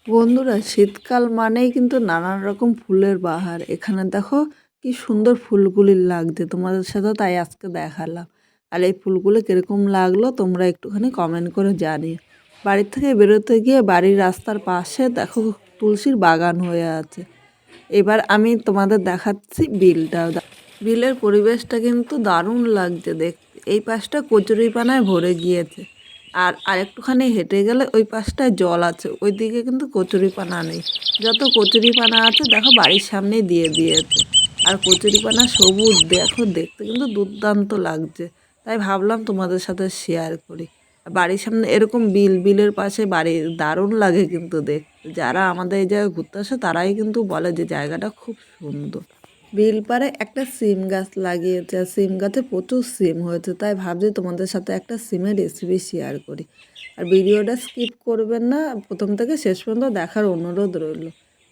বন্ধুরা শীতকাল মানেই কিন্তু নানান রকম ফুলের বাহার। এখানে দেখো কি সুন্দর ফুলগুলি লাগছে, তোমাদের সাথে তাই আজকে দেখালাম। আর এই ফুলগুলো কীরকম লাগলো তোমরা একটুখানি কমেন্ট করে জানিও। বাড়ির থেকে বেরোতে গিয়ে বাড়ির রাস্তার পাশে দেখো তুলসীর বাগান হয়ে আছে। এবার আমি তোমাদের দেখাচ্ছি বিলটা। বিলের পরিবেশটা কিন্তু দারুণ লাগছে দেখতে। এই পাশটা কচুরিপানায় ভরে গিয়েছে, আর আরেকটুখানি হেঁটে গেলে ওই পাশটায় জল আছে, ওই দিকে কিন্তু কচুরিপানা নেই। যত কচুরিপানা আছে দেখো বাড়ির সামনেই দিয়ে দিয়েছে। আর কচুরিপানা সবুজ দেখো, দেখতে কিন্তু দুর্দান্ত লাগছে। তাই ভাবলাম তোমাদের সাথে শেয়ার করি। বাড়ির সামনে এরকম বিলের পাশে বাড়ি দারুণ লাগে কিন্তু দেখতে। যারা আমাদের এই জায়গায় ঘুরতে আসে তারাই কিন্তু বলে যে জায়গাটা খুব সুন্দর। বিল পাড়ে একটা সিম গাছ লাগিয়েছে, আর সিম গাছে প্রচুর সিম হয়েছে। তাই ভাবছি তোমাদের সাথে একটা সিমের রেসিপি শেয়ার করি। আর ভিডিওটা স্কিপ করবেন না, প্রথম থেকে শেষ পর্যন্ত দেখার অনুরোধ রইল।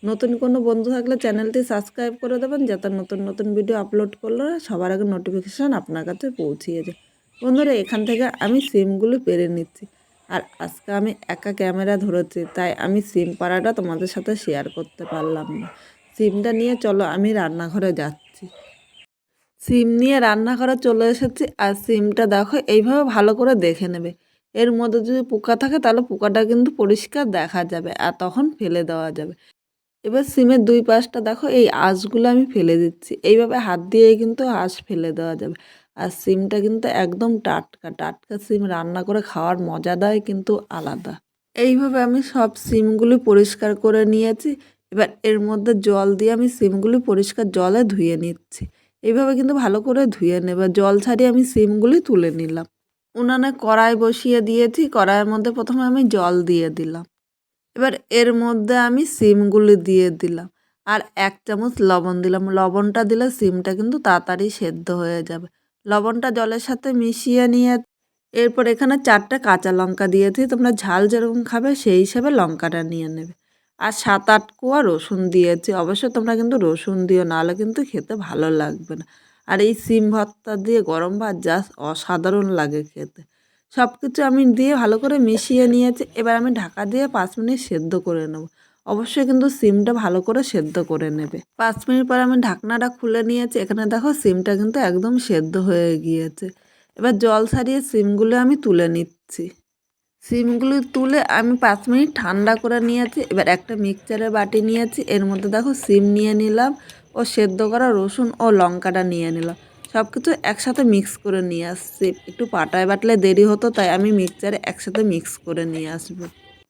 নতুন কোনো বন্ধু থাকলে চ্যানেলটি সাবস্ক্রাইব করে দেবেন, যাতে নতুন নতুন ভিডিও আপলোড করলে সবার আগে নোটিফিকেশান আপনার কাছে পৌঁছিয়ে যায়। বন্ধুরা এখান থেকে আমি সিমগুলো পেরে নিচ্ছি। আর আজকে আমি একা ক্যামেরা ধরেছি, তাই আমি সিম পাড়াটা তোমাদের সাথে শেয়ার করতে পারলাম না। সিমটা নিয়ে চলো আমি রান্নাঘরে যাচ্ছি। সিম নিয়ে রান্নাঘরে চলে এসেছি। আর সিমটা দেখো এইভাবে ভালো করে দেখে নেবে। এর মধ্যে যদি পোকা থাকে তাহলে পোকাটা কিন্তু পরিষ্কার দেখা যাবে, আর তখন ফেলে দেওয়া যাবে। এবার সিমের দুই পাশটা দেখো এই আঁশগুলো আমি ফেলে দিচ্ছি। এইভাবে হাত দিয়েই কিন্তু আঁশ ফেলে দেওয়া যাবে। আর সিমটা কিন্তু একদম টাটকা টাটকা সিম রান্না করে খাওয়ার মজাটাই কিন্তু আলাদা। এইভাবে আমি সব সিমগুলি পরিষ্কার করে নিয়েছি। এবার এর মধ্যে জল দিয়ে আমি সিমগুলি পরিষ্কার জলে ধুয়ে নিচ্ছি। এইভাবে কিন্তু ভালো করে ধুয়ে নেবে। জল ছাড়িয়ে আমি সিমগুলি তুলে নিলাম। উনানে কড়াই বসিয়ে দিয়েছি, কড়াইয়ের মধ্যে প্রথমে আমি জল দিয়ে দিলাম। এবার এর মধ্যে আমি সিমগুলি দিয়ে দিলাম, আর 1 চামচ লবণ দিলাম। লবণটা দিলে সিমটা কিন্তু তাড়াতাড়ি সেদ্ধ হয়ে যাবে। লবণটা জলের সাথে মিশিয়ে নিয়ে এরপর এখানে 4টা কাঁচা লঙ্কা দিয়েছি। তোমরা ঝাল যেরকম খাবে সেই হিসাবে লঙ্কাটা নিয়ে নেবে। আর 7-8 কোয়া রসুন দিয়েছি। অবশ্যই তোমরা কিন্তু রসুন দিও, নাহলে কিন্তু খেতে ভালো লাগবে না। আর এই সিম ভর্তা দিয়ে গরম ভাত জাস্ট অসাধারণ লাগে খেতে। সব কিছু আমি দিয়ে ভালো করে মিশিয়ে নিয়েছি। এবার আমি ঢাকা দিয়ে 5 মিনিট সেদ্ধ করে নেব। অবশ্যই কিন্তু সিমটা ভালো করে সেদ্ধ করে নেবে। 5 মিনিট পর আমি ঢাকনাটা খুলে নিয়েছি। এখানে দেখো সিমটা কিন্তু একদম সেদ্ধ হয়ে গিয়েছে। এবার জল ছাড়িয়ে সিমগুলো আমি তুলে নিচ্ছি। সিমগুলো তুলে আমি 5 মিনিট ঠান্ডা করে নিয়েছি। এবার একটা মিক্সচারের বাটি নিয়েছি, এর মধ্যে দেখো সিম নিয়ে নিলাম ও সেদ্ধ করা রসুন ও লঙ্কাটা নিয়ে নিলাম। সব কিছু একসাথে মিক্স করে নিয়ে আসছি। একটু পাটায় বাটলে দেরি হতো, তাই আমি মিক্সচারে একসাথে মিক্স করে নিয়ে আসবো।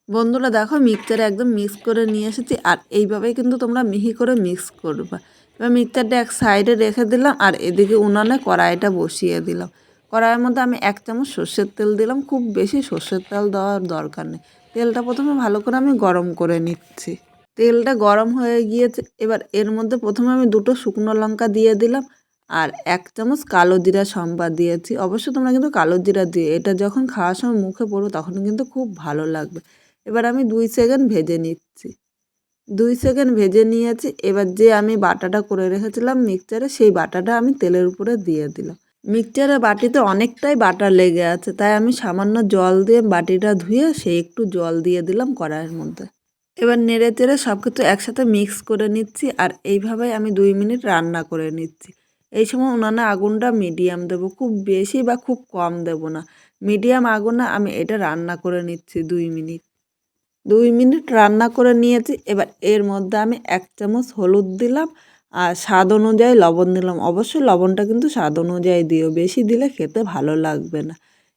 বন্ধুরা দেখো মিক্সচারে একদম মিক্স করে নিয়ে এসেছি। আর এইভাবেই কিন্তু তোমরা মিহি করে মিক্স করবা। এবার মিক্সচারটা এক সাইডে রেখে দিলাম, আর এদিকে উনানে কড়াইটা বসিয়ে দিলাম। কড়াইয়ের মধ্যে আমি 1 চামচ সর্ষের তেল দিলাম। খুব বেশি সর্ষের তেল দেওয়ার দরকার নেই। তেলটা প্রথমে ভালো করে আমি গরম করে নিচ্ছি। তেলটা গরম হয়ে গিয়েছে। এবার এর মধ্যে প্রথমে আমি 2টো শুকনো লঙ্কা দিয়ে দিলাম, আর 1 চামচ কালো জিরা সম্বাদ দিয়েছি। অবশ্যই তোমরা কিন্তু কালো জিরা দিয়ে, এটা যখন খাওয়ার সময় মুখে পড়ো তখন কিন্তু খুব ভালো লাগবে। এবার আমি 2 সেকেন্ড ভেজে নিচ্ছি। 2 সেকেন্ড ভেজে নিয়েছি। এবার যে আমি বাটাটা করে রেখেছিলাম মিক্সচারে, সেই বাটাটা আমি তেলের উপরে দিয়ে দিলাম। মিক্সচারের বাটিতে অনেকটাই বাটা লেগে আছে, তাই আমি সামান্য জল দিয়ে বাটিটা ধুয়ে সেই একটু জল দিয়ে দিলাম কড়াইয়ের মধ্যে। এবার নেড়ে চেড়ে সব কিছু একসাথে মিক্স করে নিচ্ছি। আর এইভাবেই আমি 2 মিনিট রান্না করে নিচ্ছি। এই সময় উনানে আগুনটা মিডিয়াম দেবো, খুব বেশি বা খুব কম দেবো না। মিডিয়াম আগুনে আমি এটা রান্না করে নিচ্ছি 2 মিনিট। 2 মিনিট রান্না করে নিয়েছি। এবার এর মধ্যে আমি 1 চামচ হলুদ দিলাম, আর স্বাদ অনুযায়ী লবণ দিলাম। অবশ্যই লবণটা কিন্তু স্বাদ অনুযায়ী দিও, বেশি দিলে খেতে ভালো লাগবে না।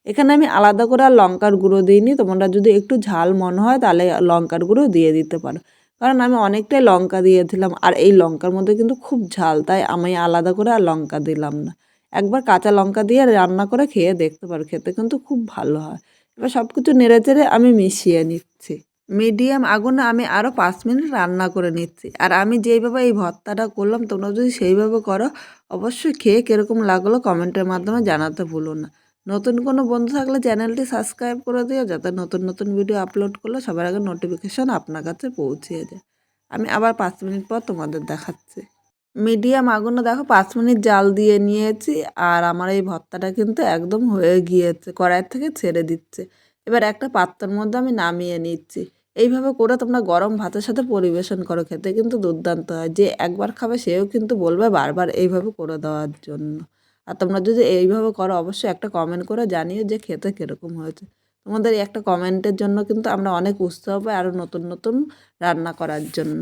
এখানে আমি আলাদা করে আর লঙ্কার গুঁড়ো দিইনি। তোমরা যদি একটু ঝাল মনে হয় তাহলে লঙ্কার গুঁড়ো দিয়ে দিতে পারো, কারণ আমি অনেকটাই লঙ্কা দিয়েছিলাম। আর এই লঙ্কার মধ্যে কিন্তু খুব ঝাল, তাই আমি আলাদা করে আর লঙ্কা দিলাম না। একবার কাঁচা লঙ্কা দিয়ে রান্না করে খেয়ে দেখতে পারো, খেতে কিন্তু খুব ভালো হয়। এবার সব কিছু নেড়ে চেড়ে আমি মিশিয়ে নিচ্ছি। মিডিয়াম আগুনে আমি আরও 5 মিনিট রান্না করে নিচ্ছি। আর আমি যেইভাবে এই ভর্তাটা করলাম তোমরা যদি সেইভাবে করো, অবশ্যই খেয়ে কীরকম লাগলো কমেন্টের মাধ্যমে জানাতে ভুলো না। নতুন কোনো বন্ধু থাকলে চ্যানেলটি সাবস্ক্রাইব করে দিও, যাতে নতুন নতুন ভিডিও আপলোড করলে সবার আগে নোটিফিকেশান আপনার কাছে পৌঁছিয়ে যায়। আমি আবার 5 মিনিট পর তোমাদের দেখাচ্ছি। মিডিয়াম আগুনে দেখো 5 মিনিট জাল দিয়ে নিয়েছি। আর আমার এই ভর্তাটা কিন্তু একদম হয়ে গিয়েছে, কড়াই থেকে ছেড়ে দিচ্ছে। এবার একটা পাত্রের মধ্যে আমি নামিয়ে নিচ্ছি। এইভাবে করে তোমরা গরম ভাতের সাথে পরিবেশন করো, খেতে কিন্তু দুর্দান্ত হয়। যে একবার খাবে সেও কিন্তু বলবে বারবার এইভাবে করে দেওয়ার জন্য। আর তোমরা যদি এইভাবে করো অবশ্যই একটা কমেন্ট করে জানিও যে খেতে কীরকম হয়েছে। তোমাদের এই একটা কমেন্টের জন্য কিন্তু আমরা অনেক উৎসাহ পাই আরও নতুন নতুন রান্না করার জন্য।